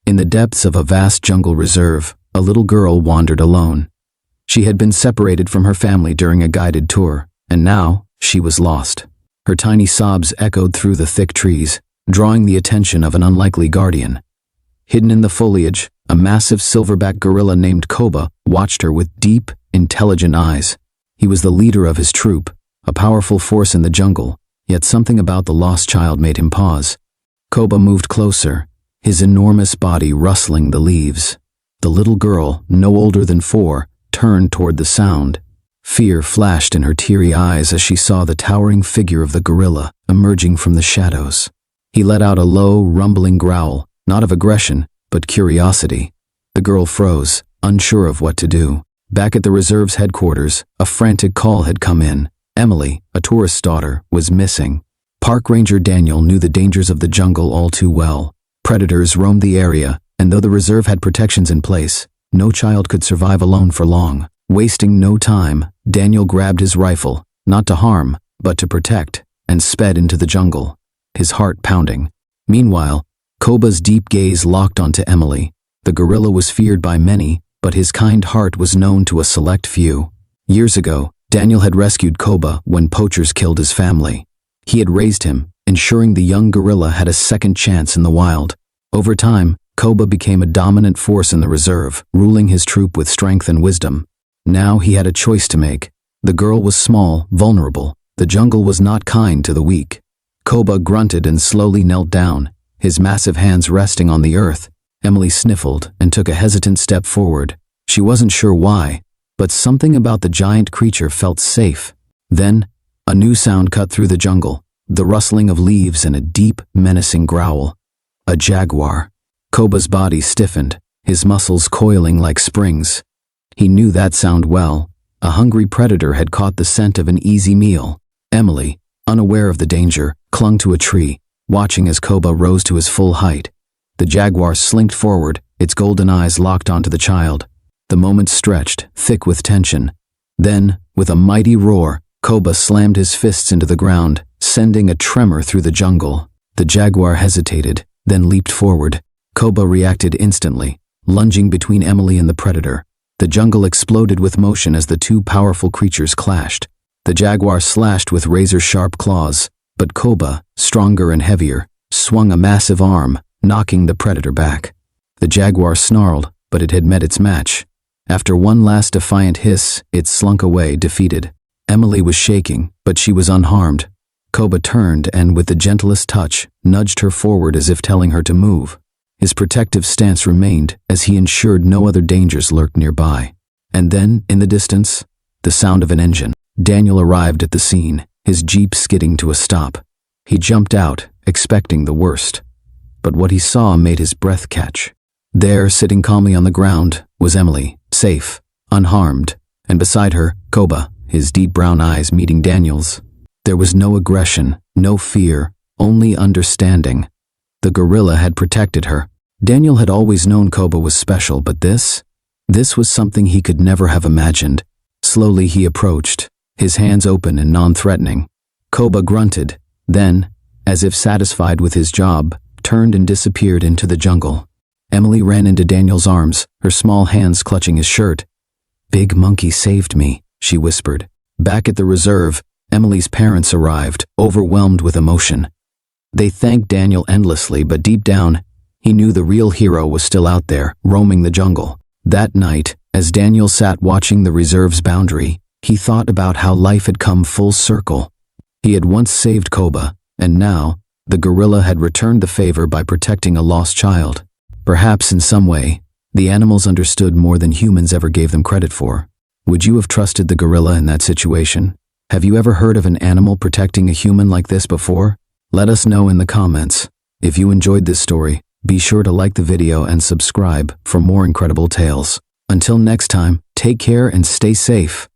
In the depths of a vast jungle reserve, a little girl wandered alone. She had been separated from her family during a guided tour, and now she was lost. Her tiny sobs echoed through the thick trees, drawing the attention of an unlikely guardian. Hidden in the foliage, a massive silverback gorilla named Koba watched her with deep, intelligent eyes. He was the leader of his troop, a powerful force in the jungle, yet something about the lost child made him pause. Koba moved closer, his enormous body rustling the leaves. The little girl, no older than 4, turned toward the sound. Fear flashed in her teary eyes as she saw the towering figure of the gorilla emerging from the shadows. He let out a low, rumbling growl, not of aggression, but curiosity. The girl froze, unsure of what to do. Back at the reserve's headquarters, a frantic call had come in. Emily, a tourist's daughter, was missing. Park Ranger Daniel knew the dangers of the jungle all too well. Predators roamed the area, and though the reserve had protections in place, no child could survive alone for long. Wasting no time, Daniel grabbed his rifle, not to harm, but to protect, and sped into the jungle, his heart pounding. Meanwhile, Koba's deep gaze locked onto Emily. The gorilla was feared by many, but his kind heart was known to a select few. Years ago, Daniel had rescued Koba when poachers killed his family. He had raised him, ensuring the young gorilla had a second chance in the wild. Over time, Koba became a dominant force in the reserve, ruling his troop with strength and wisdom. Now he had a choice to make. The girl was small, vulnerable. The jungle was not kind to the weak. Koba grunted and slowly knelt down, his massive hands resting on the earth. Emily sniffled and took a hesitant step forward. She wasn't sure why, but something about the giant creature felt safe. Then, a new sound cut through the jungle, the rustling of leaves and a deep, menacing growl. A jaguar. Koba's body stiffened, his muscles coiling like springs. He knew that sound well. A hungry predator had caught the scent of an easy meal. Emily, unaware of the danger, clung to a tree, watching as Koba rose to his full height. The jaguar slinked forward, its golden eyes locked onto the child. The moment stretched, thick with tension. Then, with a mighty roar, Koba slammed his fists into the ground, sending a tremor through the jungle. The jaguar hesitated, then leaped forward. Koba reacted instantly, lunging between Emily and the predator. The jungle exploded with motion as the two powerful creatures clashed. The jaguar slashed with razor-sharp claws, but Koba, stronger and heavier, swung a massive arm, knocking the predator back. The jaguar snarled, but it had met its match. After one last defiant hiss, it slunk away, defeated. Emily was shaking, but she was unharmed. Koba turned and, with the gentlest touch, nudged her forward as if telling her to move. His protective stance remained as he ensured no other dangers lurked nearby. And then, in the distance, the sound of an engine. Daniel arrived at the scene, his jeep skidding to a stop. He jumped out, expecting the worst. But what he saw made his breath catch. There, sitting calmly on the ground, was Emily, safe, unharmed, and beside her, Koba, his deep brown eyes meeting Daniel's. There was no aggression, no fear, only understanding. The gorilla had protected her. Daniel had always known Koba was special, but this was something he could never have imagined. Slowly he approached, his hands open and non-threatening. Koba grunted, then, as if satisfied with his job, turned and disappeared into the jungle. Emily ran into Daniel's arms, her small hands clutching his shirt. "Big Monkey saved me," she whispered. Back at the reserve, Emily's parents arrived, overwhelmed with emotion. They thanked Daniel endlessly, but deep down, he knew the real hero was still out there, roaming the jungle. That night, as Daniel sat watching the reserve's boundary, he thought about how life had come full circle. He had once saved Koba, and now, the gorilla had returned the favor by protecting a lost child. Perhaps in some way, the animals understood more than humans ever gave them credit for. Would you have trusted the gorilla in that situation? Have you ever heard of an animal protecting a human like this before? Let us know in the comments. If you enjoyed this story, be sure to like the video and subscribe for more incredible tales. Until next time, take care and stay safe.